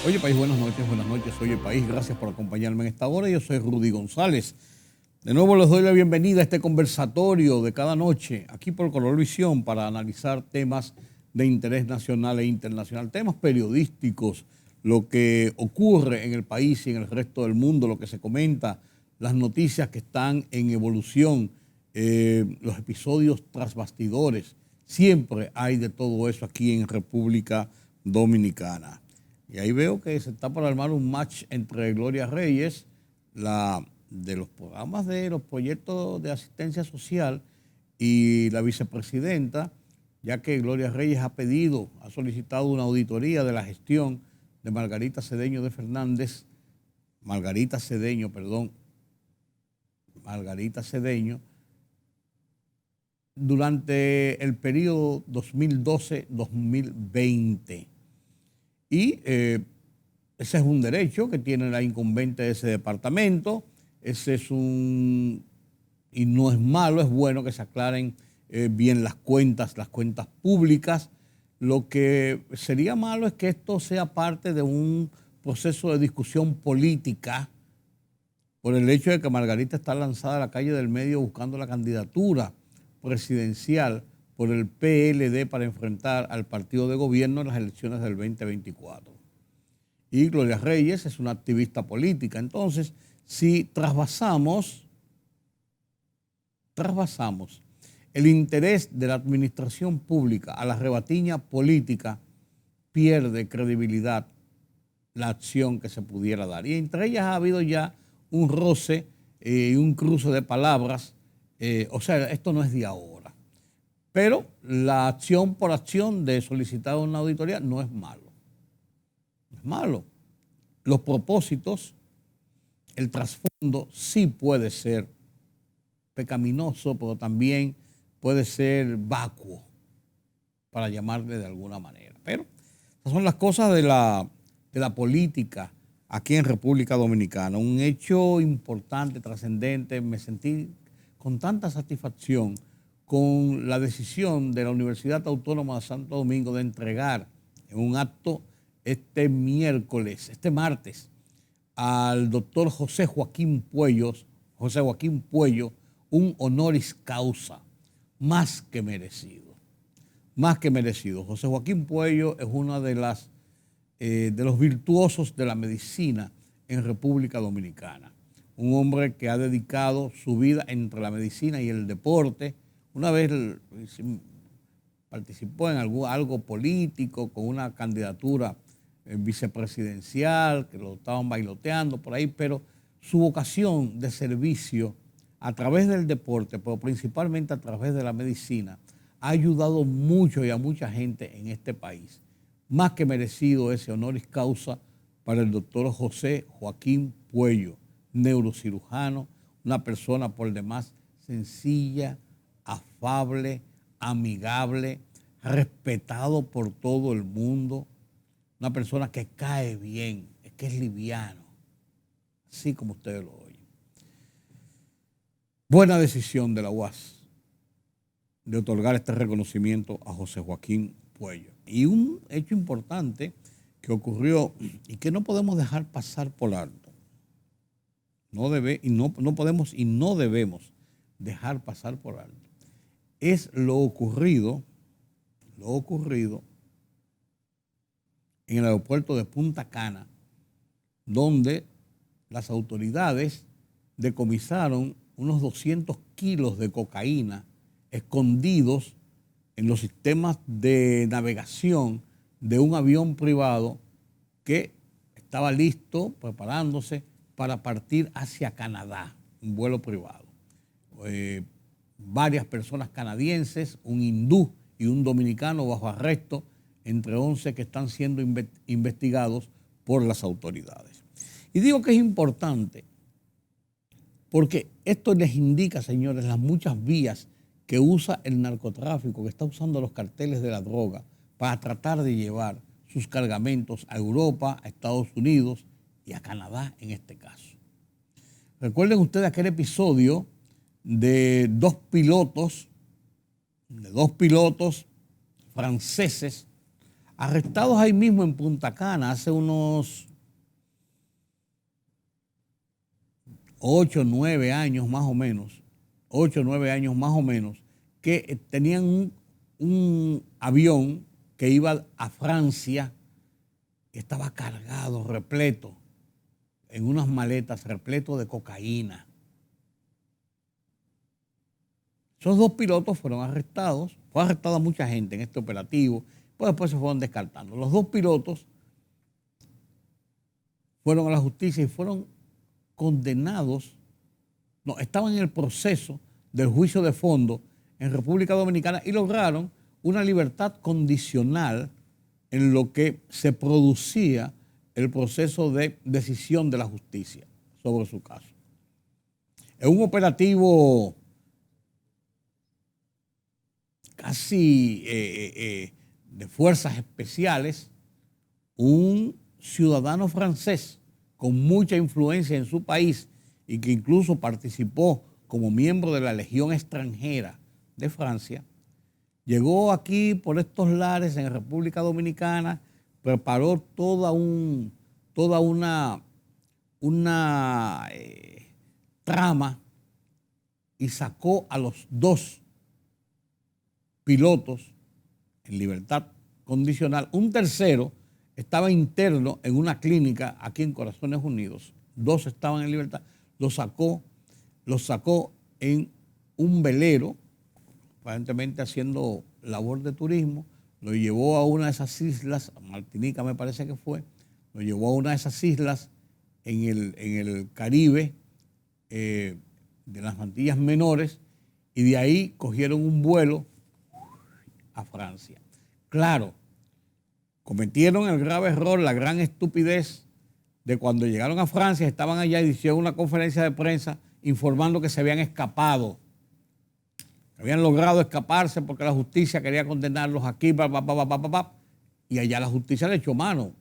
Oye País, buenas noches, Oye País, gracias por acompañarme en esta hora. Yo soy Rudy González. De nuevo les doy la bienvenida a este conversatorio de cada noche, aquí por Colorvisión, para analizar temas de interés nacional e internacional, temas periodísticos, lo que ocurre en el país y en el resto del mundo, lo que se comenta, las noticias que están en evolución, los episodios tras bastidores. Siempre hay de todo eso aquí en República Dominicana. Y ahí veo que se está por armar un match entre Gloria Reyes, de los programas de los proyectos de asistencia social, y la vicepresidenta, ya que Gloria Reyes ha solicitado una auditoría de la gestión de Margarita Cedeño de Fernández, Margarita Cedeño, durante el periodo 2012-2020. Y ese es un derecho que tiene la incumbente de ese departamento. Y no es malo, es bueno que se aclaren bien las cuentas públicas. Lo que sería malo es que esto sea parte de un proceso de discusión política por el hecho de que Margarita está lanzada a la calle del Medio buscando la candidatura presidencial por el PLD para enfrentar al partido de gobierno en las elecciones del 2024. Y Gloria Reyes es una activista política. Entonces, si trasvasamos el interés de la administración pública a la rebatiña política, pierde credibilidad la acción que se pudiera dar. Y entre ellas ha habido ya un roce y un cruce de palabras. O sea, esto no es de ahora. Pero la acción por acción de solicitar una auditoría no es malo. No es malo. Los propósitos, el trasfondo sí puede ser pecaminoso, pero también puede ser vacuo, para llamarle de alguna manera. Pero esas son las cosas de la política aquí en República Dominicana. Un hecho importante, trascendente. Me sentí con tanta satisfacción con la decisión de la Universidad Autónoma de Santo Domingo de entregar en un acto este martes, al doctor José Joaquín Puello, un honoris causa más que merecido. Más que merecido. José Joaquín Puello es uno de los virtuosos de la medicina en República Dominicana. Un hombre que ha dedicado su vida entre la medicina y el deporte. Una vez participó en algo político con una candidatura vicepresidencial, que lo estaban bailoteando por ahí, pero su vocación de servicio a través del deporte, pero principalmente a través de la medicina, ha ayudado mucho y a mucha gente en este país. Más que merecido ese honoris causa para el doctor José Joaquín Puello, neurocirujano, una persona por demás sencilla, afable, amigable, respetado por todo el mundo, una persona que cae bien, que es liviano, así como ustedes lo oyen. Buena decisión de la UAS de otorgar este reconocimiento a José Joaquín Puello. Y un hecho importante que ocurrió y que no podemos dejar pasar por alto. No podemos y no debemos dejar pasar por alto. Es lo ocurrido en el aeropuerto de Punta Cana, donde las autoridades decomisaron unos 200 kilos de cocaína escondidos en los sistemas de navegación de un avión privado que estaba listo, preparándose para partir hacia Canadá, un vuelo privado. Varias personas canadienses, un hindú y un dominicano bajo arresto, entre 11 que están siendo investigados por las autoridades. Y digo que es importante porque esto les indica, señores, las muchas vías que usa el narcotráfico, que está usando los carteles de la droga para tratar de llevar sus cargamentos a Europa, a Estados Unidos y a Canadá en este caso. Recuerden ustedes aquel episodio de dos pilotos franceses arrestados ahí mismo en Punta Cana hace unos 8 o 9 años más o menos, 8 o 9 años más o menos, que tenían un avión que iba a Francia, que estaba cargado, repleto, en unas maletas, repleto de cocaína. Esos 2 pilotos fueron arrestados, fue arrestada mucha gente en este operativo, pues después se fueron descartando. Los 2 pilotos fueron a la justicia y fueron condenados, no, estaban en el proceso del juicio de fondo en República Dominicana y lograron una libertad condicional en lo que se producía el proceso de decisión de la justicia sobre su caso. Es un operativo casi de fuerzas especiales. Un ciudadano francés con mucha influencia en su país y que incluso participó como miembro de la Legión extranjera de Francia, llegó aquí por estos lares en República Dominicana, preparó toda una trama y sacó a los 2 pilotos en libertad condicional. Un tercero estaba interno en una clínica aquí en Corazones Unidos. 2 estaban en libertad. Los sacó en un velero, aparentemente haciendo labor de turismo. Lo llevó a una de esas islas, a Martinica me parece que fue, lo llevó a una de esas islas en el Caribe, de las Antillas Menores, y de ahí cogieron un vuelo a Francia. Claro, cometieron el grave error, la gran estupidez de cuando llegaron a Francia, estaban allá y hicieron una conferencia de prensa informando que se habían escapado, que habían logrado escaparse porque la justicia quería condenarlos aquí, y allá la justicia le echó manos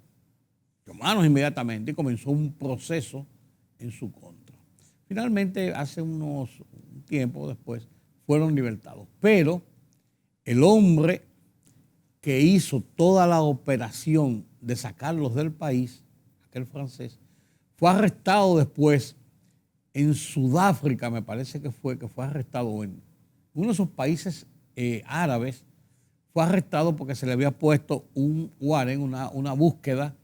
inmediatamente y comenzó un proceso en su contra. Finalmente, hace un tiempo después, fueron libertados. Pero el hombre que hizo toda la operación de sacarlos del país, aquel francés, fue arrestado después en Sudáfrica, me parece que fue arrestado en uno de esos países árabes, fue arrestado porque se le había puesto un warrant, una búsqueda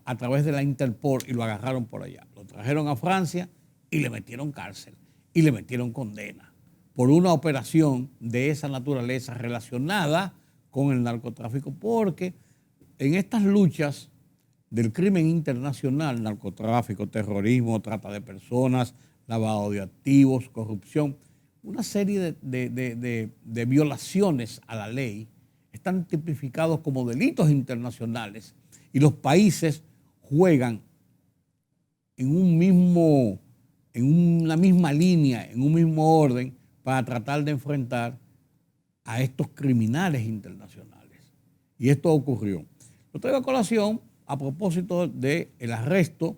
a través de la Interpol, y lo agarraron por allá. Lo trajeron a Francia y le metieron cárcel y le metieron condena por una operación de esa naturaleza relacionada con el narcotráfico, porque en estas luchas del crimen internacional, narcotráfico, terrorismo, trata de personas, lavado de activos, corrupción, una serie de violaciones a la ley están tipificados como delitos internacionales y los países juegan en una misma línea, en un mismo orden para tratar de enfrentar a estos criminales internacionales. Y esto ocurrió. Lo traigo a colación a propósito del arresto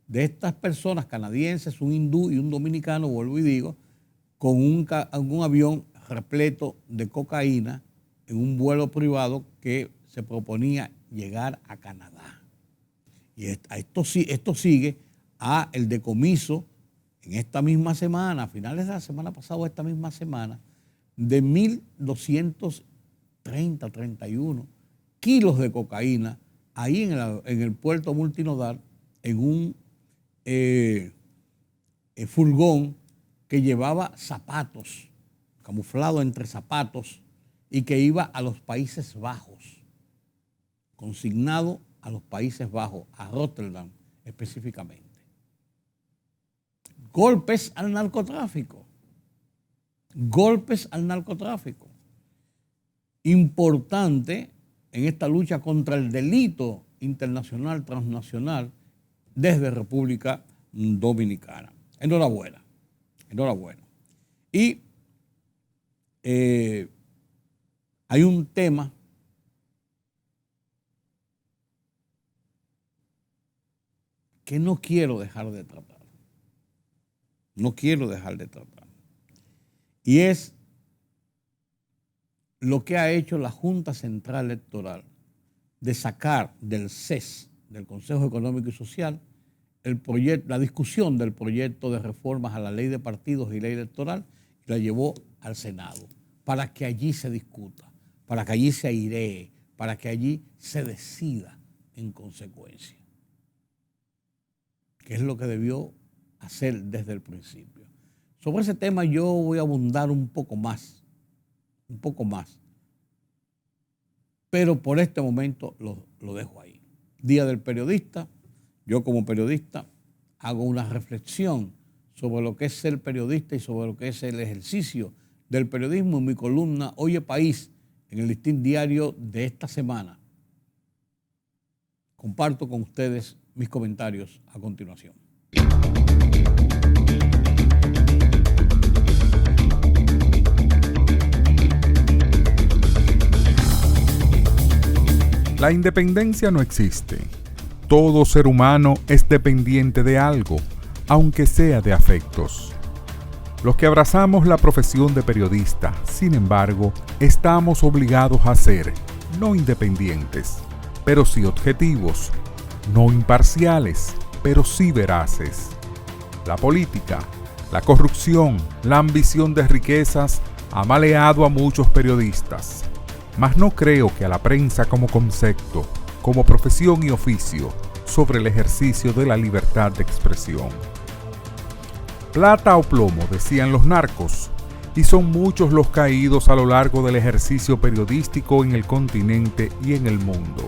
de estas personas canadienses, un hindú y un dominicano, vuelvo y digo, con un avión repleto de cocaína en un vuelo privado que se proponía llegar a Canadá. Y esto sigue a el decomiso en esta misma semana, a finales de la semana pasada o esta misma semana, de 1.230, 31 kilos de cocaína ahí en el puerto multinodal, en un furgón que llevaba zapatos, camuflado entre zapatos, y que iba a los Países Bajos, consignado a los Países Bajos, a Rotterdam específicamente. Golpes al narcotráfico. Golpes al narcotráfico. Importante en esta lucha contra el delito internacional, transnacional, desde República Dominicana. Enhorabuena. Enhorabuena. Y hay un tema que no quiero dejar de tratar. No quiero dejar de tratar. Y es lo que ha hecho la Junta Central Electoral de sacar del CES, del Consejo Económico y Social, la discusión del proyecto de reformas a la ley de partidos y ley electoral, y la llevó al Senado para que allí se discuta, para que allí se airee, para que allí se decida en consecuencia, que es lo que debió hacer desde el principio. Sobre ese tema yo voy a abundar un poco más, pero por este momento lo dejo ahí. Día del Periodista, yo como periodista hago una reflexión sobre lo que es ser periodista y sobre lo que es el ejercicio del periodismo en mi columna Oye País, en el Listín Diario de esta semana. Comparto con ustedes mis comentarios a continuación. La independencia no existe. Todo ser humano es dependiente de algo, aunque sea de afectos. Los que abrazamos la profesión de periodista, sin embargo, estamos obligados a ser no independientes, pero sí objetivos, no imparciales, pero sí veraces. La política, la corrupción, la ambición de riquezas ha maleado a muchos periodistas, mas no creo que a la prensa como concepto, como profesión y oficio, sobre el ejercicio de la libertad de expresión. Plata o plomo, decían los narcos, y son muchos los caídos a lo largo del ejercicio periodístico en el continente y en el mundo.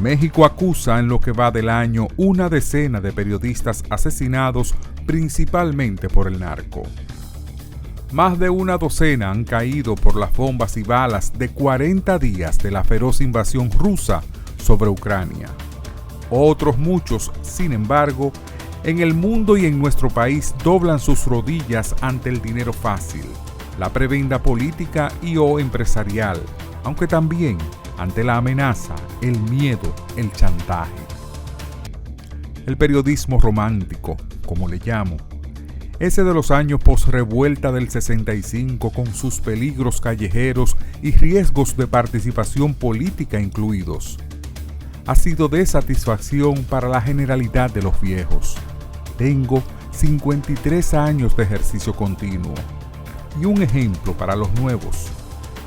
México acusa en lo que va del año una decena de periodistas asesinados principalmente por el narco. Más de una docena han caído por las bombas y balas de 40 días de la feroz invasión rusa sobre Ucrania. Otros muchos, sin embargo, en el mundo y en nuestro país doblan sus rodillas ante el dinero fácil, la prebenda política y o empresarial, aunque también ante la amenaza, el miedo, el chantaje. El periodismo romántico, como le llamo, ese de los años posrevuelta del 65 con sus peligros callejeros y riesgos de participación política incluidos, ha sido de satisfacción para la generalidad de los viejos. Tengo 53 años de ejercicio continuo y un ejemplo para los nuevos,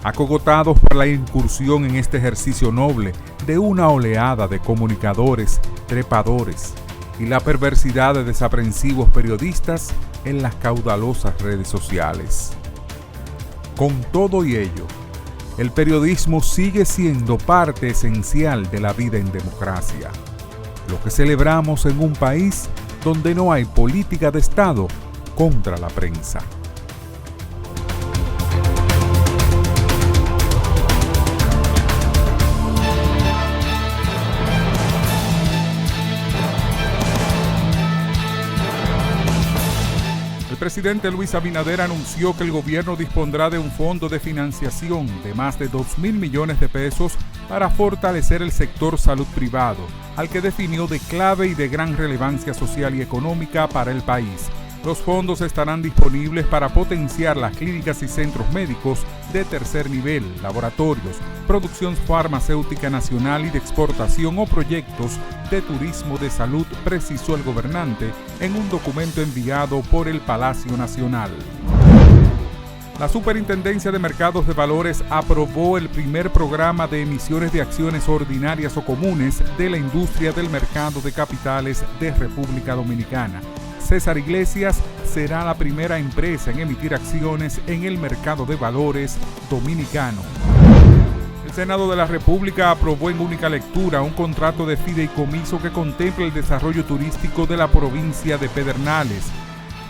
acogotados por la incursión en este ejercicio noble de una oleada de comunicadores, trepadores y la perversidad de desaprensivos periodistas en las caudalosas redes sociales. Con todo y ello, el periodismo sigue siendo parte esencial de la vida en democracia, lo que celebramos en un país donde no hay política de Estado contra la prensa. El presidente Luis Abinader anunció que el gobierno dispondrá de un fondo de financiación de más de 2.000 millones de pesos para fortalecer el sector salud privado, al que definió de clave y de gran relevancia social y económica para el país. Los fondos estarán disponibles para potenciar las clínicas y centros médicos de tercer nivel, laboratorios, producción farmacéutica nacional y de exportación o proyectos de turismo de salud, precisó el gobernante en un documento enviado por el Palacio Nacional. La Superintendencia de Mercados de Valores aprobó el primer programa de emisiones de acciones ordinarias o comunes de la industria del mercado de capitales de República Dominicana. César Iglesias será la primera empresa en emitir acciones en el mercado de valores dominicano. El Senado de la República aprobó en única lectura un contrato de fideicomiso que contempla el desarrollo turístico de la provincia de Pedernales.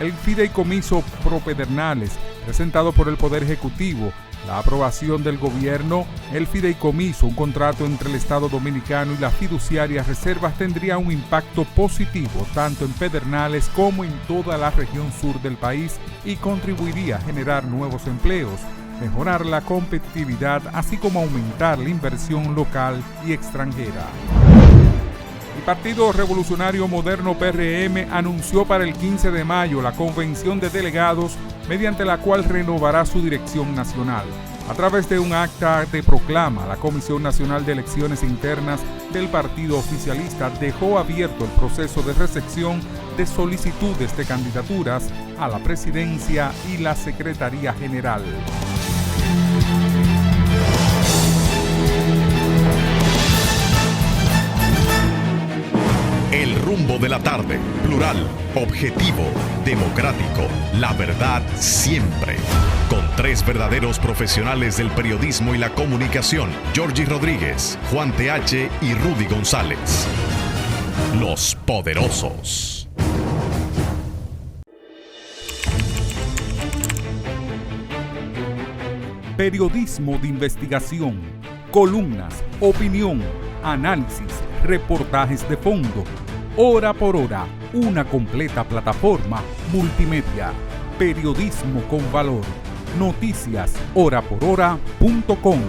El fideicomiso Pro Pedernales, presentado por el Poder Ejecutivo, la aprobación del gobierno, el fideicomiso, un contrato entre el Estado Dominicano y las fiduciarias reservas, tendría un impacto positivo tanto en Pedernales como en toda la región sur del país y contribuiría a generar nuevos empleos, mejorar la competitividad, así como aumentar la inversión local y extranjera. El Partido Revolucionario Moderno PRM anunció para el 15 de mayo la convención de delegados mediante la cual renovará su dirección nacional. A través de un acta de proclama, la Comisión Nacional de Elecciones Internas del partido oficialista dejó abierto el proceso de recepción de solicitudes de candidaturas a la presidencia y la Secretaría General. El rumbo de la tarde, plural, objetivo, democrático, la verdad siempre. Con tres verdaderos profesionales del periodismo y la comunicación, Georgie Rodríguez, Juan TH y Rudy González. Los Poderosos. Periodismo de investigación, columnas, opinión, análisis, reportajes de fondo. Hora por hora, una completa plataforma multimedia. Periodismo con valor. Noticias horaporhora.com.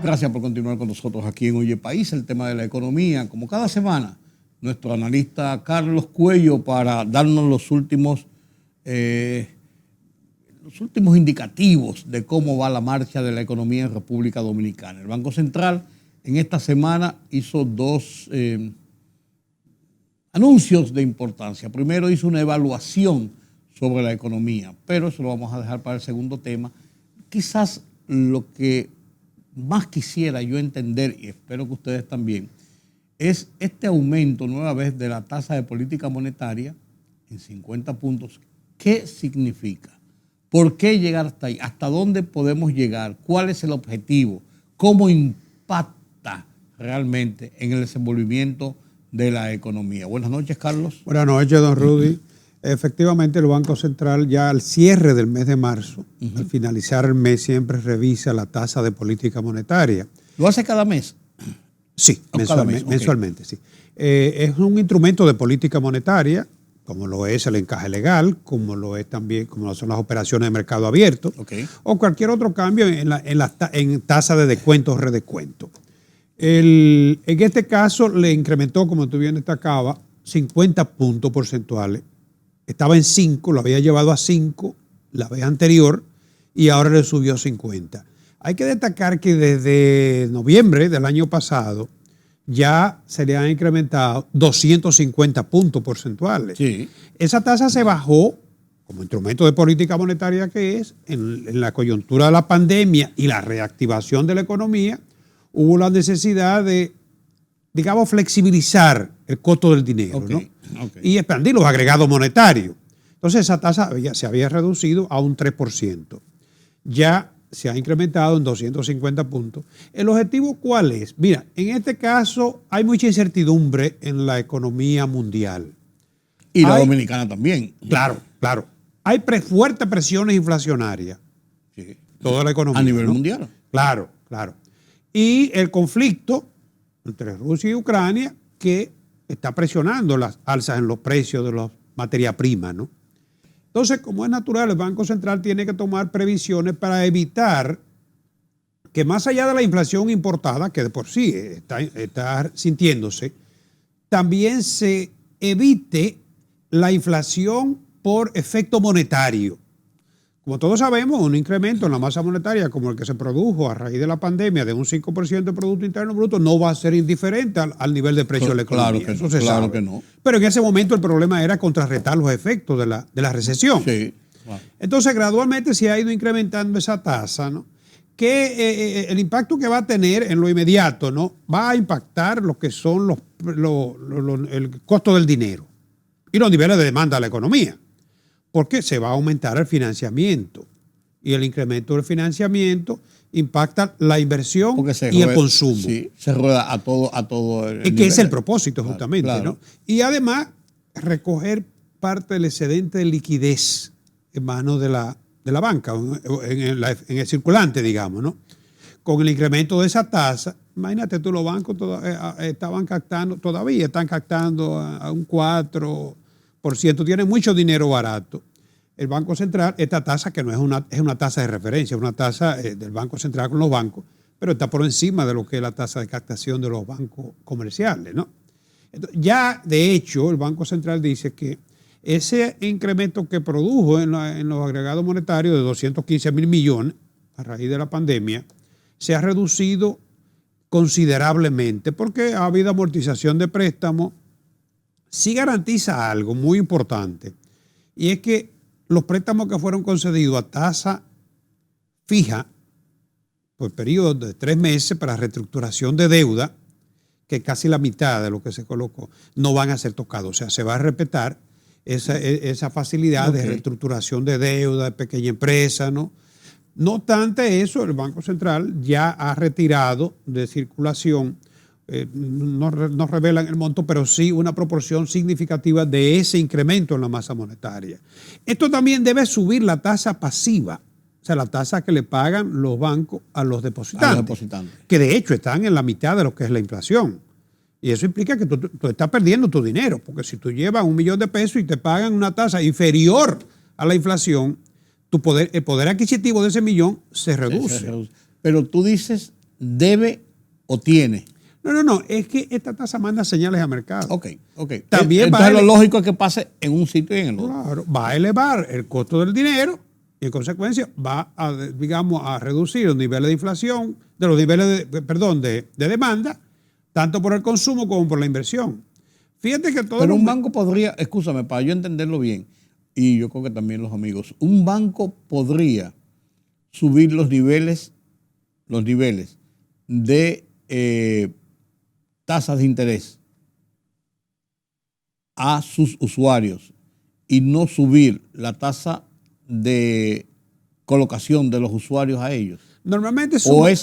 Gracias por continuar con nosotros aquí en Oye País, el tema de la economía. Como cada semana, nuestro analista Carlos Cuello para darnos los últimos indicativos de cómo va la marcha de la economía en República Dominicana. El Banco Central en esta semana hizo dos anuncios de importancia. Primero hizo una evaluación sobre la economía, pero eso lo vamos a dejar para el segundo tema. Quizás lo que más quisiera yo entender, y espero que ustedes también, es este aumento nueva vez de la tasa de política monetaria en 50 puntos. ¿Qué significa? ¿Por qué llegar hasta ahí? ¿Hasta dónde podemos llegar? ¿Cuál es el objetivo? ¿Cómo impacta realmente en el desenvolvimiento de la economía? Buenas noches, Carlos. Buenas noches, don Rudy. Efectivamente, el Banco Central ya al cierre del mes de marzo, al finalizar el mes, siempre revisa la tasa de política monetaria. ¿Lo hace cada mes? Sí, mensualmente, sí. Es un instrumento de política monetaria, como lo es el encaje legal, como lo es también, como son las operaciones de mercado abierto, o cualquier otro cambio en tasa de descuento o redescuento. En este caso le incrementó, como tú bien destacabas, 50 puntos porcentuales. Estaba en 5, lo había llevado a 5 la vez anterior y ahora le subió 50. Hay que destacar que desde noviembre del año pasado ya se le han incrementado 250 puntos porcentuales. Sí. Esa tasa se bajó como instrumento de política monetaria que es en la coyuntura de la pandemia y la reactivación de la economía. Hubo la necesidad de, digamos, flexibilizar el costo del dinero, ¿no? Y expandir los agregados monetarios. Entonces esa tasa se había reducido a un 3%. Ya se ha incrementado en 250 puntos. ¿El objetivo cuál es? Mira, en este caso hay mucha incertidumbre en la economía mundial. Y la dominicana también. Claro, claro. Hay fuertes presiones inflacionarias. Sí. Toda la economía. A nivel mundial. Claro, claro. Y el conflicto entre Rusia y Ucrania que está presionando las alzas en los precios de las materias primas, ¿no? Entonces, como es natural, el Banco Central tiene que tomar previsiones para evitar que más allá de la inflación importada, que de por sí está sintiéndose, también se evite la inflación por efecto monetario. Como todos sabemos, un incremento en la masa monetaria como el que se produjo a raíz de la pandemia de un 5% de Producto Interno Bruto no va a ser indiferente al nivel de precio de la economía. Claro que no. Pero en ese momento el problema era contrarrestar los efectos de la recesión. Sí. Wow. Entonces, gradualmente se ha ido incrementando esa tasa, ¿no? Que el impacto que va a tener en lo inmediato, ¿no? Va a impactar lo que son el costo del dinero y los niveles de demanda de la economía. Porque se va a aumentar el financiamiento y el incremento del financiamiento impacta la inversión y el consumo. Sí, se rueda a todo el nivel. Que es el propósito justamente, claro. ¿No? Y además recoger parte del excedente de liquidez en manos de la banca, en el circulante, digamos, ¿no? Con el incremento de esa tasa, imagínate tú, los bancos están captando a un 4% tiene mucho dinero barato. El Banco Central, esta tasa que no es una tasa de referencia, es una tasa del Banco Central con los bancos, pero está por encima de lo que es la tasa de captación de los bancos comerciales, ¿no? Entonces, ya, de hecho, el Banco Central dice que ese incremento que produjo en los agregados monetarios de 215 mil millones a raíz de la pandemia se ha reducido considerablemente porque ha habido amortización de préstamos. Sí garantiza algo muy importante, y es que los préstamos que fueron concedidos a tasa fija por periodo de 3 meses para reestructuración de deuda, que casi la mitad de lo que se colocó, no van a ser tocados. O sea, se va a respetar esa facilidad de reestructuración de deuda de pequeña empresa, ¿no? No obstante eso, el Banco Central ya ha retirado de circulación, no revelan el monto, pero sí una proporción significativa de ese incremento en la masa monetaria. Esto también debe subir la tasa pasiva, o sea, la tasa que le pagan los bancos a los depositantes, que de hecho están en la mitad de lo que es la inflación. Y eso implica que tú estás perdiendo tu dinero, porque si tú llevas $1 millón de pesos y te pagan una tasa inferior a la inflación, el poder adquisitivo de ese millón se reduce. Pero tú dices debe o tiene. No, es que esta tasa manda señales al mercado. Ok. También entonces lo lógico es que pase en un sitio y en el otro. Claro, va a elevar el costo del dinero y en consecuencia va a reducir los niveles de inflación, de los niveles de demanda, tanto por el consumo como por la inversión. Fíjate que todo. Pero un banco podría, escúchame, para yo entenderlo bien, y yo creo que también los amigos, un banco podría subir los niveles de tasas de interés a sus usuarios y no subir la tasa de colocación de los usuarios a ellos. Normalmente hay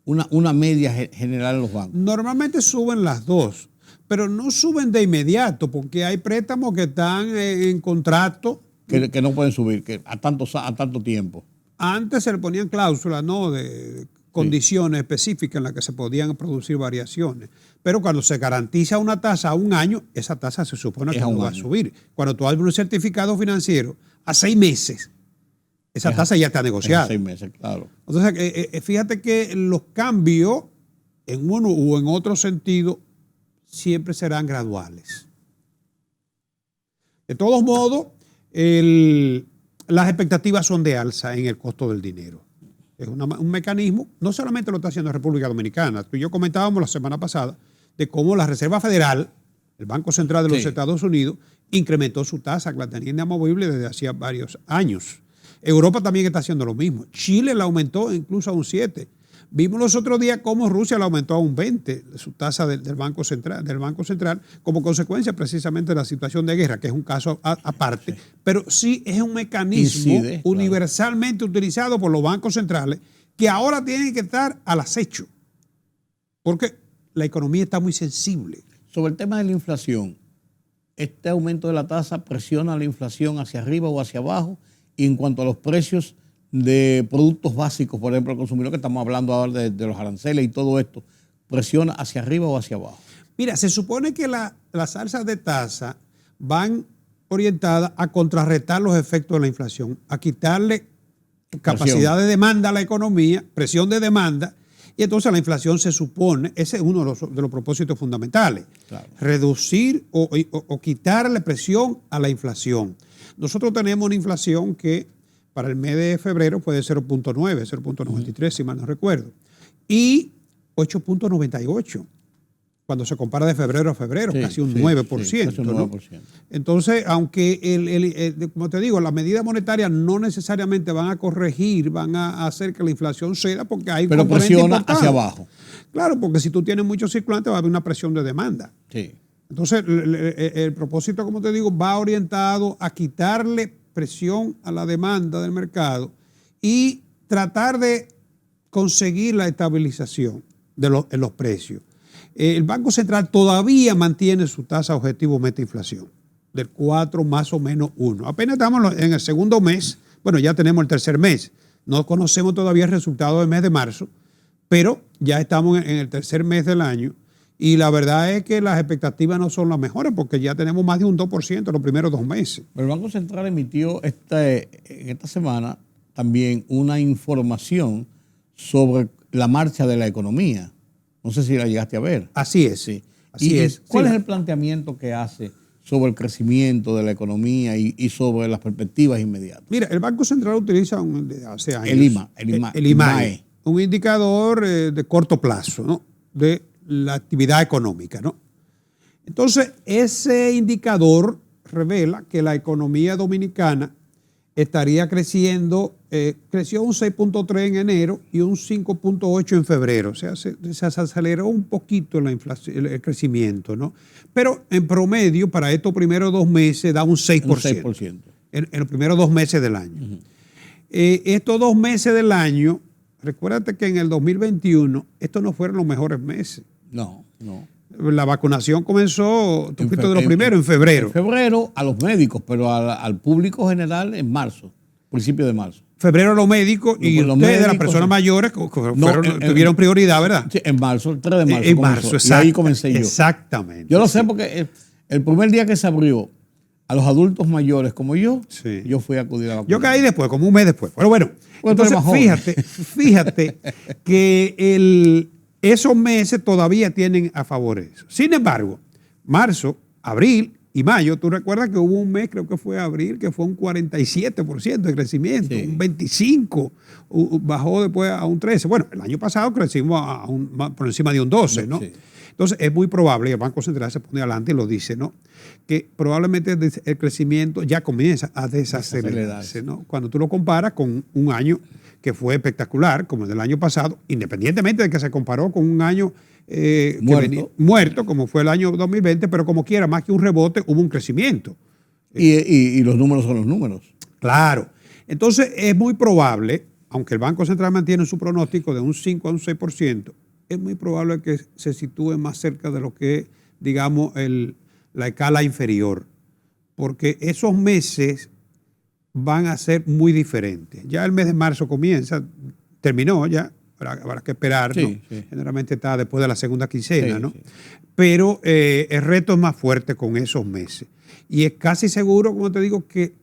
una media general en los bancos. Normalmente suben las dos, pero no suben de inmediato porque hay préstamos que están en contrato. Que no pueden subir, que a tanto tiempo. Antes se le ponían cláusulas, ¿no?, de condiciones específicas en las que se podían producir variaciones. Pero cuando se garantiza una tasa a un año, esa tasa se supone que no va a subir. Cuando tú abres un certificado financiero a 6 meses, esa tasa ya está negociada. 6 meses, claro. Entonces, fíjate que los cambios en uno u en otro sentido siempre serán graduales. De todos modos, las expectativas son de alza en el costo del dinero. Es un mecanismo, no solamente lo está haciendo República Dominicana. Tú y yo comentábamos la semana pasada de cómo la Reserva Federal, el Banco Central de los Estados Unidos, incrementó su tasa, que la tenía inamovible desde hacía varios años. Europa también está haciendo lo mismo. Chile la aumentó incluso a un 7%. Vimos los otros días cómo Rusia la aumentó a un 20%, su tasa del Banco Central, como consecuencia precisamente de la situación de guerra, que es un caso aparte, pero sí es un mecanismo universalmente utilizado por los bancos centrales que ahora tienen que estar al acecho, porque la economía está muy sensible. Sobre el tema de la inflación, ¿este aumento de la tasa presiona la inflación hacia arriba o hacia abajo? Y en cuanto a los precios de productos básicos, por ejemplo, el consumidor, que estamos hablando ahora de los aranceles y todo esto, ¿presiona hacia arriba o hacia abajo? Mira, se supone que las alzas de tasa van orientadas a contrarrestar los efectos de la inflación, a quitarle capacidad de demanda a la economía, presión de demanda, y entonces la inflación se supone, ese es uno de los propósitos fundamentales, reducir o quitarle presión a la inflación. Nosotros tenemos una inflación que para el mes de febrero puede ser 0.9, 0.93, si mal no recuerdo, y 8.98, cuando se compara de febrero a febrero, casi un 9%. Casi un 9%. ¿No? Entonces, aunque, como te digo, las medidas monetarias no necesariamente van a corregir, van a hacer que la inflación ceda, porque hay pero presiona hacia abajo. Claro, porque si tú tienes muchos circulantes va a haber una presión de demanda. Sí. Entonces, el propósito, como te digo, va orientado a quitarle presión a la demanda del mercado y tratar de conseguir la estabilización en los precios. El Banco Central todavía mantiene su tasa objetivo meta inflación del 4 más o menos 1. Apenas estamos en el segundo mes, bueno, ya tenemos el tercer mes. No conocemos todavía el resultado del mes de marzo, pero ya estamos en el tercer mes del año Y la verdad es que las expectativas no son las mejores porque ya tenemos más de un 2% en los primeros 2 meses. Pero el Banco Central emitió en esta semana también una información sobre la marcha de la economía. No sé si la llegaste a ver. Así es. Sí. Así es. ¿Cuál es el planteamiento que hace sobre el crecimiento de la economía y sobre las perspectivas inmediatas? Mira, el Banco Central utiliza hace años el IMAE, un indicador de corto plazo, ¿no? De la actividad económica, ¿no? Entonces, ese indicador revela que la economía dominicana estaría creciendo, creció un 6.3 en enero y un 5.8 en febrero. O sea, se aceleró un poquito la inflación, el crecimiento, ¿no? Pero en promedio, para estos primeros 2 meses, da un 6%. Un 6%. En los primeros 2 meses del año. Estos 2 meses del año, recuérdate que en el 2021, estos no fueron los mejores meses. No. La vacunación comenzó, tú fuiste de los primeros, en febrero. En febrero a los médicos, pero al público general en marzo, principio de marzo. Febrero los médicos y ustedes, las personas mayores, tuvieron prioridad, ¿verdad? Sí, en marzo, el 3 de marzo. En marzo, exacto. Y ahí comencé yo. Exactamente. Yo lo sé porque el primer día que se abrió a los adultos mayores como yo, sí, yo fui a acudir a la vacuna. Yo caí después, como un mes después. Pero bueno, entonces fíjate que esos meses todavía tienen a favor eso. Sin embargo, marzo, abril y mayo, tú recuerdas que hubo un mes, creo que fue abril, que fue un 47% de crecimiento, sí, un 25%, bajó después a un 13%. Bueno, el año pasado crecimos por encima de un 12%, ¿no? Sí. Entonces, es muy probable, y el Banco Central se pone adelante y lo dice, ¿no? Que probablemente el crecimiento ya comienza a desacelerarse, ¿no? Cuando tú lo comparas con un año que fue espectacular, como el del año pasado, independientemente de que se comparó con un año muerto, como fue el año 2020, pero como quiera, más que un rebote, hubo un crecimiento. Y los números son los números. Claro. Entonces, es muy probable, aunque el Banco Central mantiene su pronóstico de un 5 a un 6%, es muy probable que se sitúe más cerca de lo que, digamos, la escala inferior, porque esos meses van a ser muy diferentes. Ya el mes de marzo terminó ya, habrá que esperar, sí, ¿no? Sí. Generalmente está después de la segunda quincena, sí, ¿no? Sí. Pero el reto es más fuerte con esos meses. Y es casi seguro, como te digo, que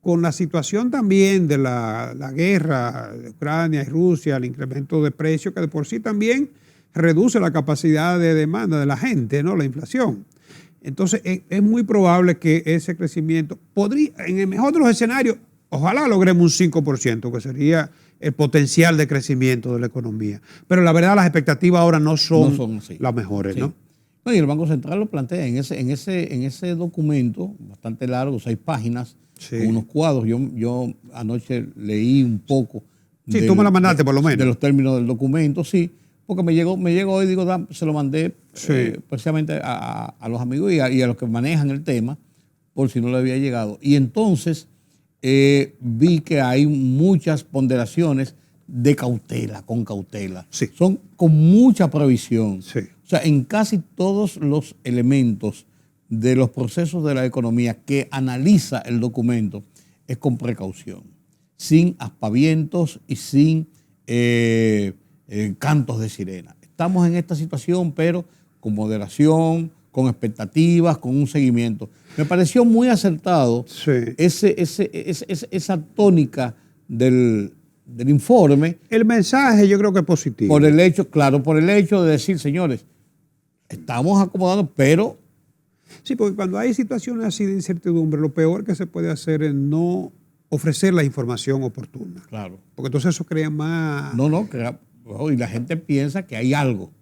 con la situación también de la guerra de Ucrania y Rusia, el incremento de precios, que de por sí también reduce la capacidad de demanda de la gente, ¿no? La inflación. Entonces, es muy probable que ese crecimiento podría, en el mejor de los escenarios, ojalá logremos un 5%, que sería el potencial de crecimiento de la economía. Pero la verdad, las expectativas ahora no son las mejores, sí, ¿no? No, y el Banco Central lo plantea en ese documento, bastante largo, 6 páginas, sí, con unos cuadros. Yo anoche leí un poco. Sí, tú me la mandaste por lo menos. De los términos del documento, sí. Porque me llegó hoy, digo, se lo mandé, sí, precisamente a los amigos y a los que manejan el tema, por si no le había llegado. Y entonces vi que hay muchas ponderaciones de cautela, con cautela. Sí. Son con mucha previsión. Sí. O sea, en casi todos los elementos de los procesos de la economía que analiza el documento es con precaución, sin aspavientos y sin cantos de sirena. Estamos en esta situación, pero con moderación, con expectativas, con un seguimiento. Me pareció muy acertado, sí, esa tónica del informe. El mensaje yo creo que es positivo. Por el hecho de decir, señores, estamos acomodando, pero... Sí, porque cuando hay situaciones así de incertidumbre, lo peor que se puede hacer es no ofrecer la información oportuna. Claro. Porque entonces eso crea más... Y la gente piensa que hay algo.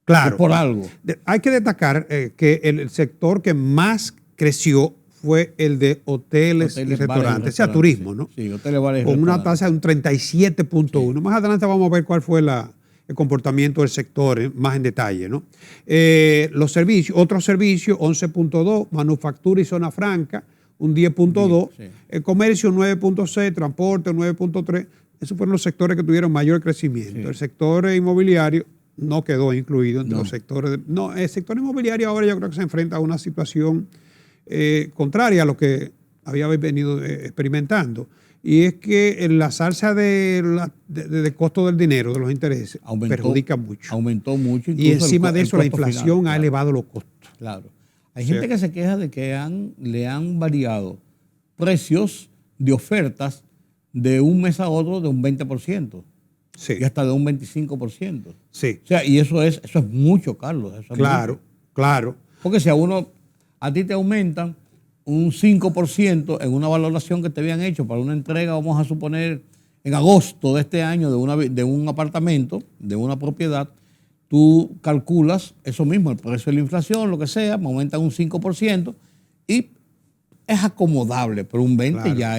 Claro. Por algo. Hay que destacar que el sector que más creció fue el de hoteles y restaurantes, o sea, turismo, ¿no? Sí, hoteles, bares, con una tasa de un 37.1. Sí. Más adelante vamos a ver cuál fue el comportamiento del sector más en detalle, ¿no? Los servicios, otros servicios, 11.2, manufactura y zona franca, un 10.2, sí, el comercio 9.6, transporte 9.3. Esos fueron los sectores que tuvieron mayor crecimiento. Sí. El sector inmobiliario no quedó incluido entre los sectores. El sector inmobiliario ahora yo creo que se enfrenta a una situación contraria a lo que había venido experimentando. Y es que la salsa de costo del dinero, de los intereses, perjudica mucho. Aumentó mucho. Y encima de eso la inflación final, ha elevado los costos. Claro. Hay gente que se queja de que le han variado precios de ofertas de un mes a otro de un 20%. Sí. Y hasta de un 25%. Sí. O sea, y eso es mucho, Carlos. Eso es claro, mucho. Claro. Porque si a ti te aumentan un 5% en una valoración que te habían hecho para una entrega, vamos a suponer, en agosto de este año de un apartamento, de una propiedad, tú calculas eso mismo, el precio de la inflación, lo que sea, me aumentan un 5% y es acomodable, pero un 20% ya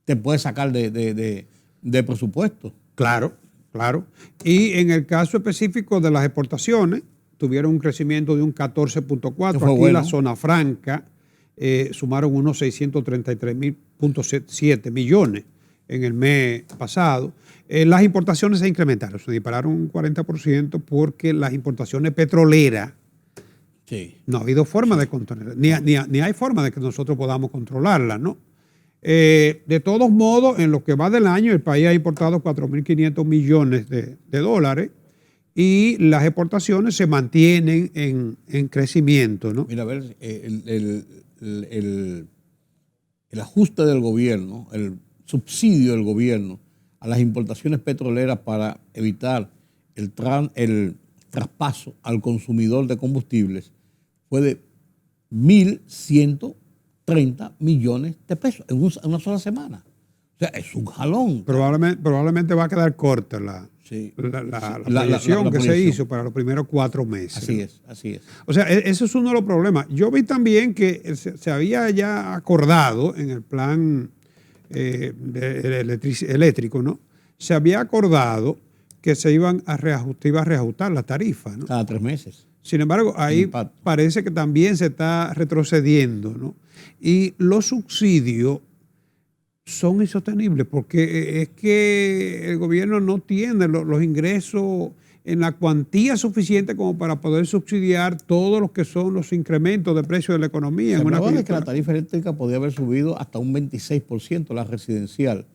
te puede sacar de presupuesto. Claro. Y en el caso específico de las exportaciones, tuvieron un crecimiento de un 14.4%. Aquí bueno. La zona franca sumaron unos 633.7 millones en el mes pasado. Las importaciones se incrementaron, se dispararon un 40% porque las importaciones petroleras no ha habido forma de controlar, ni hay forma de que nosotros podamos controlarlas, ¿no? De todos modos, en lo que va del año, el país ha importado 4.500 millones de dólares y las exportaciones se mantienen en crecimiento, ¿no? Mira, a ver, el ajuste del gobierno, el subsidio del gobierno a las importaciones petroleras para evitar el traspaso al consumidor de combustibles fue de 1.130 millones de pesos en una sola semana. O sea, es un jalón. Probablemente va a quedar corta la proyección que se hizo para los primeros 4 meses. Así es. O sea, ese es uno de los problemas. Yo vi también que se había ya acordado en el plan eléctrico, ¿no? Se había acordado que se iba a reajustar la tarifa, ¿no? Cada 3 meses. Sin embargo, ahí parece que también se está retrocediendo, ¿no? Y los subsidios son insostenibles porque es que el gobierno no tiene los ingresos en la cuantía suficiente como para poder subsidiar todos los que son los incrementos de precio de la economía. Se hablaba de que la tarifa eléctrica podía haber subido hasta un 26% la residencial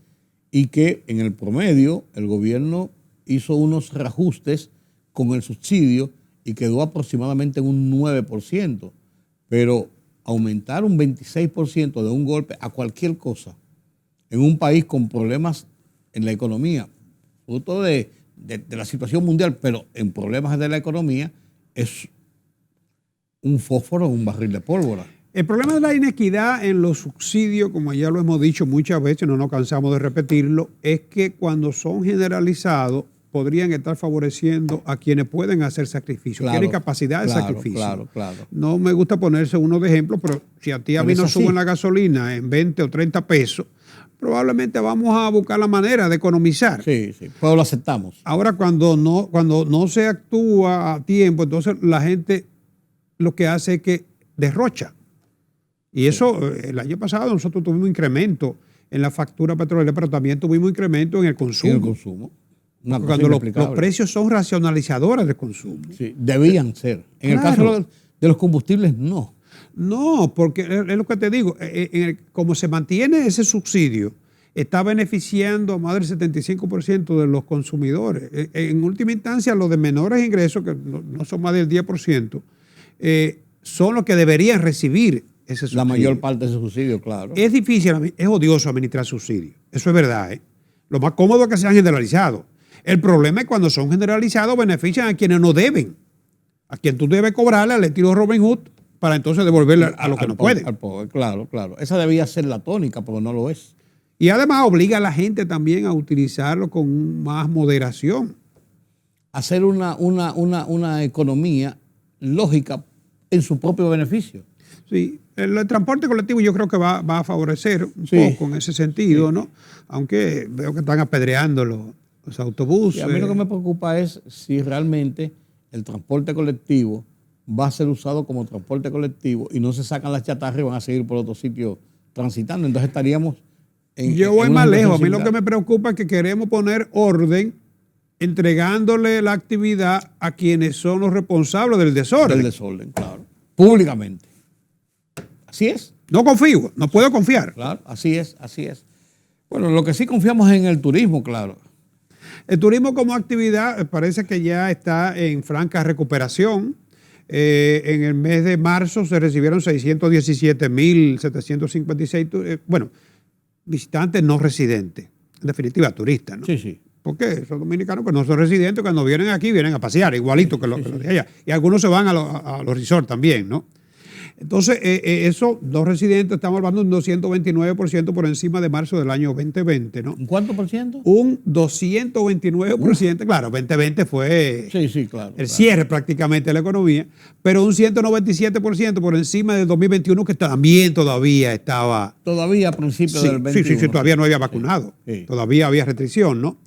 y que en el promedio el gobierno hizo unos reajustes con el subsidio y quedó aproximadamente en un 9%. Pero aumentar un 26% de un golpe a cualquier cosa en un país con problemas en la economía, fruto de la situación mundial, pero en problemas de la economía, es un fósforo en un barril de pólvora. El problema de la inequidad en los subsidios, como ya lo hemos dicho muchas veces, no nos cansamos de repetirlo, es que cuando son generalizados podrían estar favoreciendo a quienes pueden hacer sacrificios, tienen capacidad de sacrificio. Claro. No me gusta ponerse uno de ejemplo, pero si a ti a mí nos suben la gasolina en 20 o 30 pesos, probablemente vamos a buscar la manera de economizar. Sí, pero lo aceptamos. Ahora, cuando no se actúa a tiempo, entonces la gente lo que hace es que derrocha. Y eso, el año pasado nosotros tuvimos incremento en la factura petrolera, pero también tuvimos incremento en el consumo. En el consumo. Cuando los precios son racionalizadores de consumo. Sí, debían ser. En el caso de los combustibles, no. No, porque es lo que te digo, como se mantiene ese subsidio, está beneficiando a más del 75% de los consumidores. En última instancia, los de menores ingresos, que no son más del 10%, son los que deberían recibir ese subsidio. La mayor parte de ese subsidio, claro. Es difícil, es odioso administrar subsidios. Eso es verdad, ¿eh? Lo más cómodo es que sean generalizados. El problema es cuando son generalizados, benefician a quienes no deben. A quien tú debes cobrarle al estilo Robin Hood, para entonces devolverle a los que no pueden. Claro. Esa debía ser la tónica, pero no lo es. Y además obliga a la gente también a utilizarlo con más moderación. Hacer una economía lógica en su propio beneficio. Sí, el transporte colectivo yo creo que va a favorecer un poco en ese sentido, ¿no? Aunque veo que están apedreando los autobuses. Y a mí lo que me preocupa es si realmente el transporte colectivo va a ser usado como transporte colectivo y no se sacan las chatarras y van a seguir por otro sitio transitando. Entonces estaríamos Yo voy más lejos. A mí lo que me preocupa es que queremos poner orden entregándole la actividad a quienes son los responsables del desorden. Del desorden, claro. Públicamente. Así es. No confío, no puedo confiar. Claro, así es, así es. Bueno, lo que sí confiamos es en el turismo, claro. El turismo como actividad parece que ya está en franca recuperación. En el mes de marzo se recibieron 617.756 visitantes no residentes. En definitiva, turistas, ¿no? Sí, sí. Porque esos dominicanos que no son residentes, cuando vienen aquí, vienen a pasear, igualito que los de allá. Y algunos se van a los resorts también, ¿no? Entonces, esos dos residentes, estamos hablando de un 229% por encima de marzo del año 2020, ¿no? ¿Un cuánto por ciento? Un 229%. Claro, 2020 fue claro, el cierre prácticamente de la economía, pero un 197% por encima del 2021, que también todavía estaba... Todavía a principios del 2021. Sí, todavía no había vacunado. Sí. Todavía había restricción, ¿no?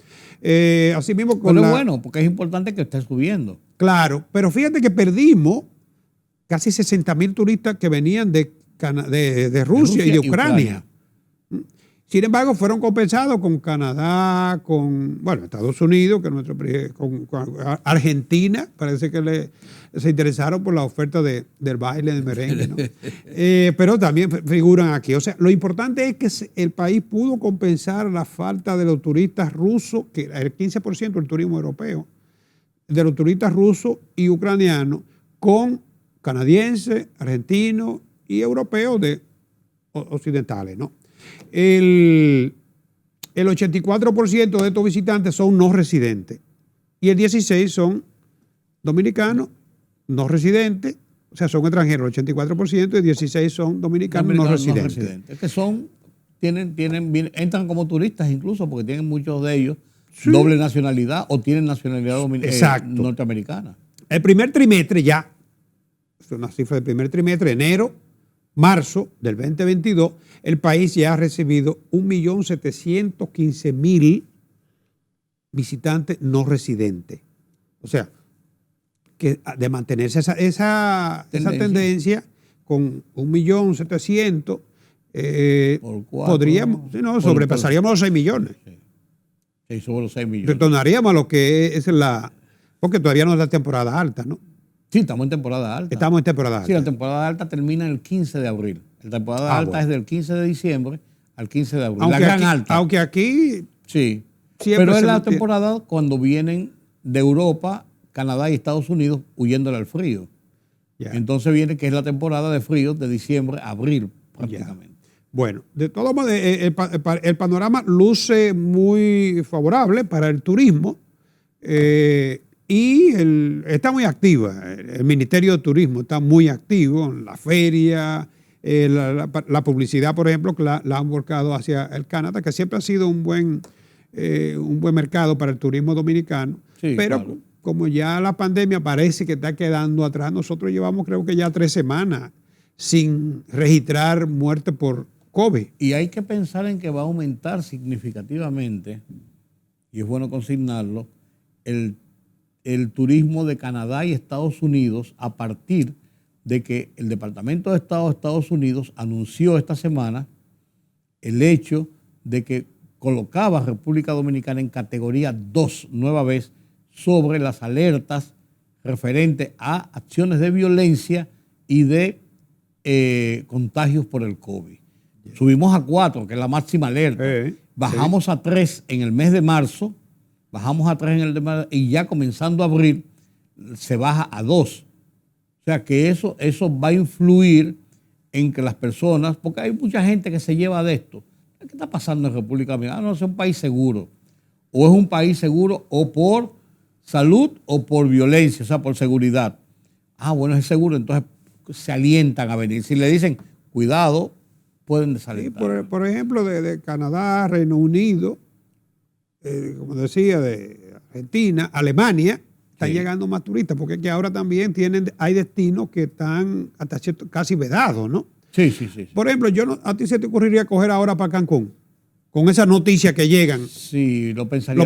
Así mismo con pero bueno, porque es importante que esté subiendo. Claro, pero fíjate que perdimos casi 60.000 turistas que venían de Rusia y de Ucrania. Sin embargo, fueron compensados con Canadá, con Estados Unidos, con Argentina, parece que se interesaron por la oferta del baile del merengue, ¿no? Pero también figuran aquí. O sea, lo importante es que el país pudo compensar la falta de los turistas rusos, que el 15% del turismo europeo, de los turistas rusos y ucranianos, con canadienses, argentinos y europeos occidentales, ¿no? El 84% de estos visitantes son no residentes y el 16% son dominicanos no residentes, o sea, son extranjeros, el 84%, y 16% son dominicanos no residentes. Que entran como turistas incluso porque tienen muchos de ellos doble nacionalidad o tienen nacionalidad norteamericana. El primer trimestre ya, es una cifra del primer trimestre, marzo del 2022, el país ya ha recibido 1.715.000 visitantes no residentes. O sea, que de mantenerse esa tendencia con 1.700.000, podríamos, sobrepasaríamos los 6 millones. Sí, sobre los 6 millones. Retornaríamos a lo que es porque todavía no es la temporada alta, ¿no? Sí, estamos en temporada alta. Estamos en temporada alta. Sí, la temporada alta termina el 15 de abril. La temporada alta es del 15 de diciembre al 15 de abril. La gran alta. Aunque aquí... Sí, pero es la temporada cuando vienen de Europa, Canadá y Estados Unidos huyéndole al frío. Yeah. Entonces viene que es la temporada de frío de diciembre a abril prácticamente. Yeah. Bueno, de todos modos, el panorama luce muy favorable para el turismo. Y está muy activa, el Ministerio de Turismo está muy activo en la feria, la publicidad, por ejemplo, que la han volcado hacia el Canadá, que siempre ha sido un buen mercado para el turismo dominicano. Sí, pero claro, como ya la pandemia parece que está quedando atrás, nosotros llevamos creo que ya 3 semanas sin registrar muerte por COVID. Y hay que pensar en que va a aumentar significativamente, y es bueno consignarlo, el turismo de Canadá y Estados Unidos a partir de que el Departamento de Estado de Estados Unidos anunció esta semana el hecho de que colocaba a República Dominicana en categoría 2 nueva vez sobre las alertas referentes a acciones de violencia y de contagios por el COVID. Subimos a 4, que es la máxima alerta. Bajamos a 3 en el mes de marzo. Bajamos a 3 en el de marzo y ya comenzando abril se baja a 2. O sea que eso va a influir en que las personas, porque hay mucha gente que se lleva de esto. ¿Qué está pasando en República Dominicana? No, es un país seguro. O es un país seguro o por salud o por violencia, o sea, por seguridad. Bueno, es seguro, entonces se alientan a venir. Si le dicen, cuidado, pueden desalentar. Sí, por ejemplo, de Canadá, Reino Unido, como decía, de Argentina, Alemania, están llegando más turistas, porque es que ahora también hay destinos que están hasta casi vedados, ¿no? Sí. Por ejemplo, a ti se te ocurriría coger ahora para Cancún, con esas noticias que llegan. Sí, lo pensaría.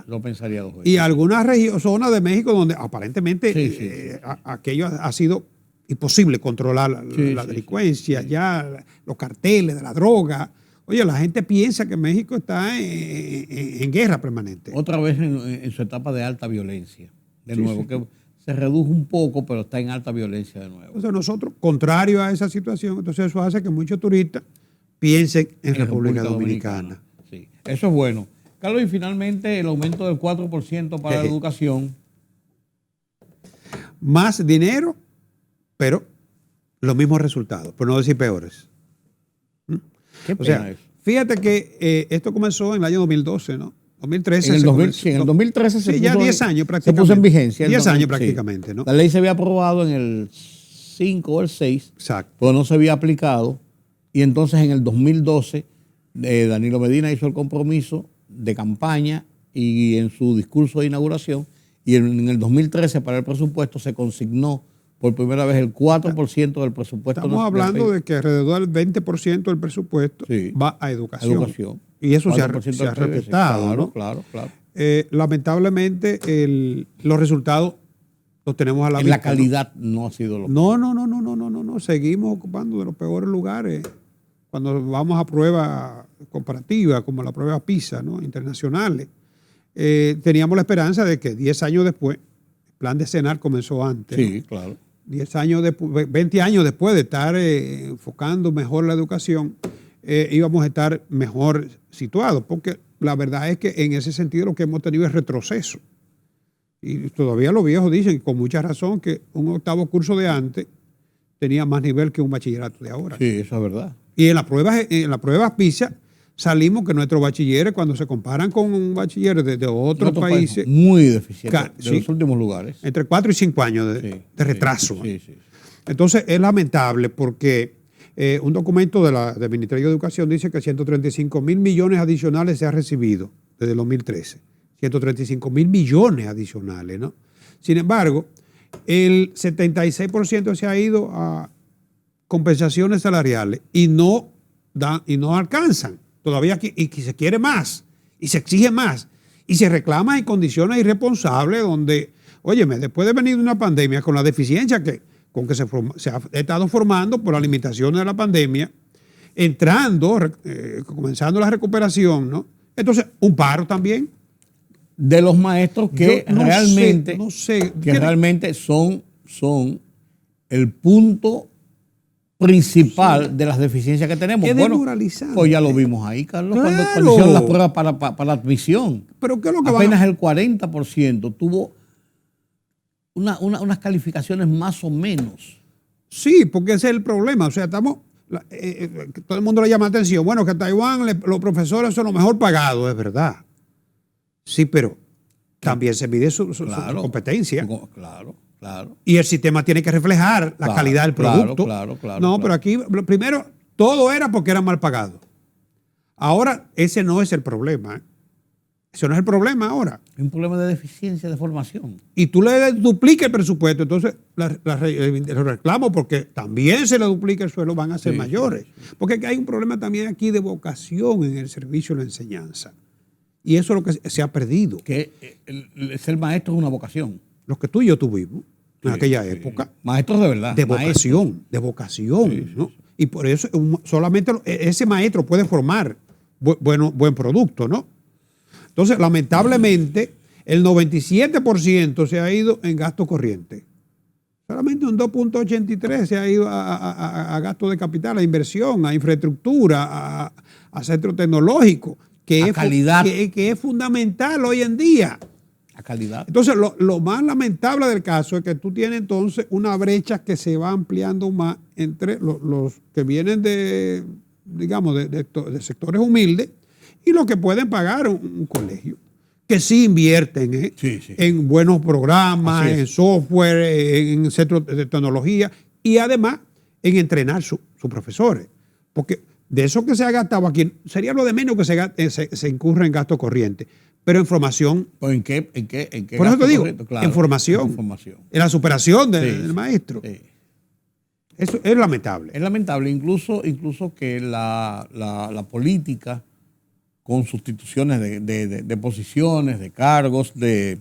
Lo pensaría 2 veces. Y algunas zonas de México donde aparentemente aquello ha sido imposible controlar la delincuencia, ya los carteles de la droga. Oye, la gente piensa que México está en guerra permanente. Otra vez en su etapa de alta violencia. De nuevo, que se redujo un poco, pero está en alta violencia de nuevo. Entonces nosotros, contrario a esa situación, entonces eso hace que muchos turistas piensen en República Dominicana. Sí, eso es bueno. Carlos, y finalmente el aumento del 4% para la educación. Más dinero, pero los mismos resultados, por no decir peores. ¿Qué pena es? Fíjate que esto comenzó en el año 2012, ¿no? 2013. En el 2013 se puso, ya 10 años prácticamente. Se puso en vigencia. 10 años prácticamente, sí. ¿No? La ley se había aprobado en el 5 o el 6, exacto, pero no se había aplicado. Y entonces en el 2012 Danilo Medina hizo el compromiso de campaña y en su discurso de inauguración, y en el 2013 para el presupuesto se consignó por primera vez el 4% del presupuesto. Estamos hablando de que alrededor del 20% del presupuesto va a educación. Y eso se ha respetado. Claro, ¿no? Claro. Lamentablemente los resultados los tenemos a la vista. La calidad no ha sido lo No. Seguimos ocupando de los peores lugares. Cuando vamos a pruebas comparativas, como la prueba PISA, ¿no? Internacionales, teníamos la esperanza de que 10 años después, el plan decenal comenzó antes. Sí, ¿no? claro. 10 años después, 20 años después de estar enfocando mejor la educación, íbamos a estar mejor situados, porque la verdad es que en ese sentido lo que hemos tenido es retroceso. Y todavía los viejos dicen, con mucha razón, que un octavo curso de antes tenía más nivel que un bachillerato de ahora. Sí, eso es verdad. Y en las pruebas PISA salimos que nuestros bachilleres, cuando se comparan con un bachiller de otros países, muy deficiente, de los últimos lugares. Entre 4 y 5 años de retraso. Sí. Entonces es lamentable porque un documento del Ministerio de Educación dice que 135 mil millones adicionales se ha recibido desde el 2013. 135 mil millones adicionales, ¿no? Sin embargo, el 76% se ha ido a compensaciones salariales y no alcanzan. Todavía y se quiere más y se exige más y se reclama en condiciones irresponsables donde, óyeme, después de venir de una pandemia con la deficiencia con que se ha estado formando por las limitaciones de la pandemia, comenzando la recuperación, ¿no? Entonces, un paro también. De los maestros que realmente son el punto principal de las deficiencias que tenemos. Pues ya lo vimos ahí, Carlos, cuando hicieron las pruebas para la admisión. Pero ¿qué es lo que apenas el 40% tuvo unas calificaciones más o menos. Sí, porque ese es el problema. O sea, todo el mundo le llama atención. Bueno, que en Taiwán los profesores son los mejor pagados, es verdad. Sí, pero también se mide su competencia. Claro. Y el sistema tiene que reflejar la calidad del producto. Claro. Pero aquí, primero, todo era porque eran mal pagados. Ahora, ese no es el problema. Ese no es el problema ahora. Es un problema de deficiencia de formación. Y tú le duplicas el presupuesto, entonces los reclamos, porque también se le duplica el sueldo, van a ser mayores. Porque hay un problema también aquí de vocación en el servicio de la enseñanza. Y eso es lo que se ha perdido. Que ser maestro es una vocación. Los que tú y yo tuvimos en aquella época. Maestros de verdad. De vocación. ¿No? Y por eso solamente ese maestro puede formar buen producto, ¿no? Entonces, lamentablemente, el 97% se ha ido en gasto corriente. Solamente un 2.83 se ha ido a gasto de capital, a inversión, a infraestructura, a centro tecnológico, que es fundamental hoy en día. A calidad. Entonces, lo más lamentable del caso es que tú tienes entonces una brecha que se va ampliando más entre los que vienen de sectores humildes y los que pueden pagar un colegio, que sí invierten en buenos programas, en software, en centros de tecnología y además en entrenar sus profesores. Porque de eso que se ha gastado aquí, sería lo de menos que se incurre en gasto corriente. Pero en formación. ¿En qué por eso te digo, claro, en formación. En la superación del maestro. Sí. Eso es lamentable. Es lamentable, incluso que la política, con sustituciones de posiciones, de cargos, de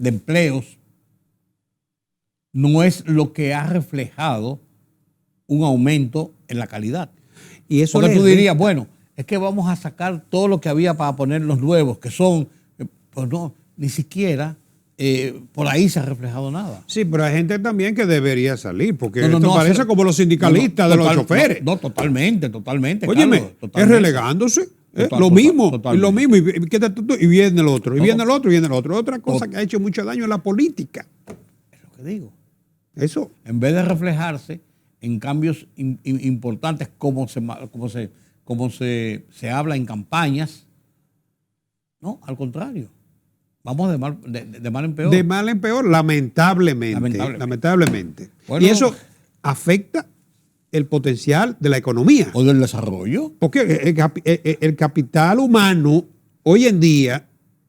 empleos, no es lo que ha reflejado un aumento en la calidad. Y eso porque tú dirías, bueno, es que vamos a sacar todo lo que había para poner los nuevos, que son, pues no, ni siquiera por ahí se ha reflejado nada. Sí, pero hay gente también que debería salir, porque esto parece como los sindicalistas de los choferes. No, totalmente. Óyeme, Carlos, totalmente. Es relegándose. Lo mismo. Y viene el otro, y viene el otro, y viene el otro. Otra cosa que ha hecho mucho daño en la política. Es lo que digo. Eso. En vez de reflejarse en cambios importantes como se habla en campañas, no, al contrario. Vamos de mal en peor. De mal en peor, lamentablemente. Bueno, y eso afecta el potencial de la economía. O del desarrollo. Porque el capital humano hoy en día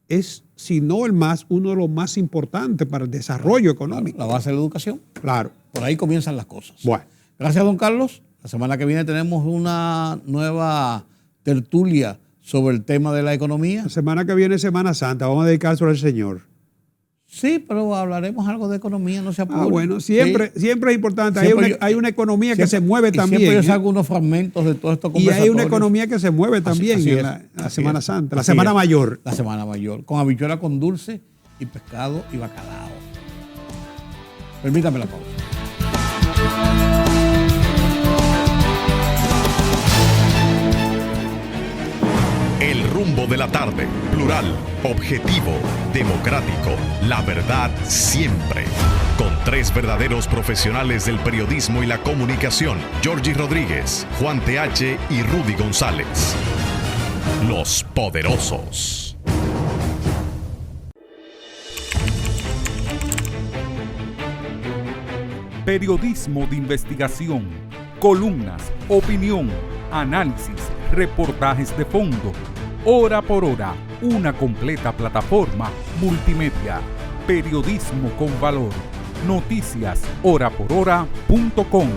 es, si no uno de los más importantes para el desarrollo económico. Claro, la base de la educación. Claro. Por ahí comienzan las cosas. Bueno. Gracias, don Carlos. La semana que viene tenemos una nueva tertulia sobre el tema de la economía. La semana que viene es Semana Santa, vamos a dedicarlo al Señor. Sí, pero hablaremos algo de economía, no se apure. Bueno, siempre es importante. Hay una economía que se mueve también. Siempre yo saco unos fragmentos de todo esto. Y hay una economía que se mueve también en la Semana Santa, la Semana Mayor. La Semana Mayor, con habichuela con dulce y pescado y bacalao. Permítame la pausa. El rumbo de la tarde, plural, objetivo, democrático, la verdad siempre. Con tres verdaderos profesionales del periodismo y la comunicación, Georgie Rodríguez, Juan TH y Rudy González. Los poderosos. Periodismo de investigación, columnas, opinión, análisis, reportajes de fondo. Hora por hora, una completa plataforma multimedia. Periodismo con valor. Noticias horaporhora.com.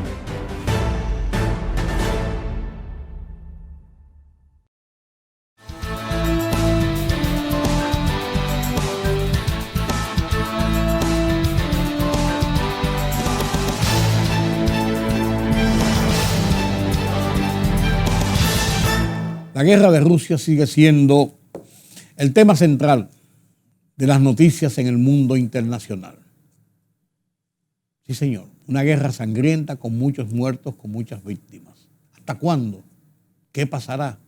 La guerra de Rusia sigue siendo el tema central de las noticias en el mundo internacional. Sí, señor, una guerra sangrienta con muchos muertos, con muchas víctimas. ¿Hasta cuándo? ¿Qué pasará?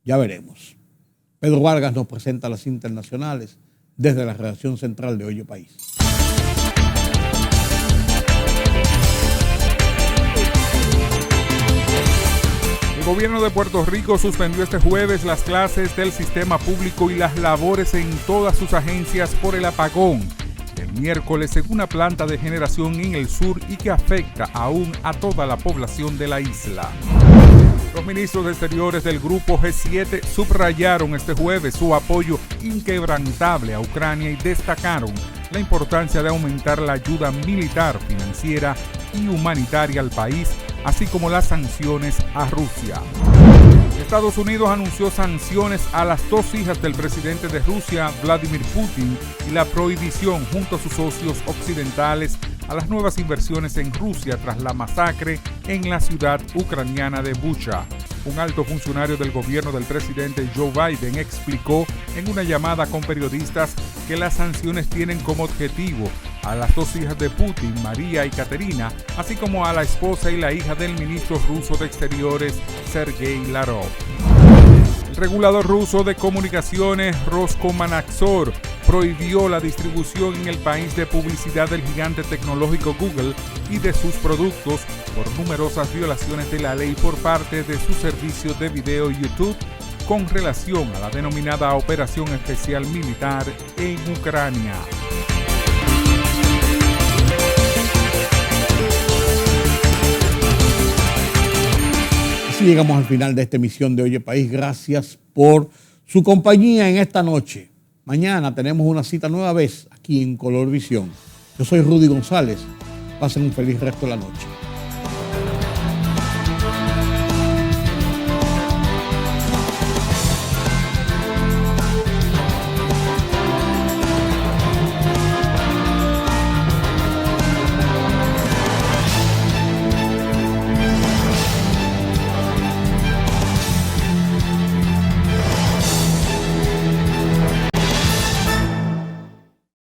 Ya veremos. Pedro Vargas nos presenta las internacionales desde la redacción central de Oye País. El gobierno de Puerto Rico suspendió este jueves las clases del sistema público y las labores en todas sus agencias por el apagón del miércoles en una planta de generación en el sur y que afecta aún a toda la población de la isla. Los ministros de Exteriores del Grupo G7 subrayaron este jueves su apoyo inquebrantable a Ucrania y destacaron la importancia de aumentar la ayuda militar, financiera y humanitaria al país, así como las sanciones a Rusia. Estados Unidos anunció sanciones a las dos hijas del presidente de Rusia, Vladimir Putin, y la prohibición junto a sus socios occidentales a las nuevas inversiones en Rusia tras la masacre en la ciudad ucraniana de Bucha. Un alto funcionario del gobierno del presidente Joe Biden explicó en una llamada con periodistas que las sanciones tienen como objetivo a las dos hijas de Putin, María y Katerina, así como a la esposa y la hija del ministro ruso de Exteriores, Sergei Lavrov. El regulador ruso de comunicaciones, Roskomnadzor, prohibió la distribución en el país de publicidad del gigante tecnológico Google y de sus productos por numerosas violaciones de la ley por parte de su servicio de video YouTube con relación a la denominada Operación Especial Militar en Ucrania. Así llegamos al final de esta emisión de Oye País. Gracias por su compañía en esta noche. Mañana tenemos una cita nueva vez aquí en Color Visión. Yo soy Rudy González. Pasen un feliz resto de la noche.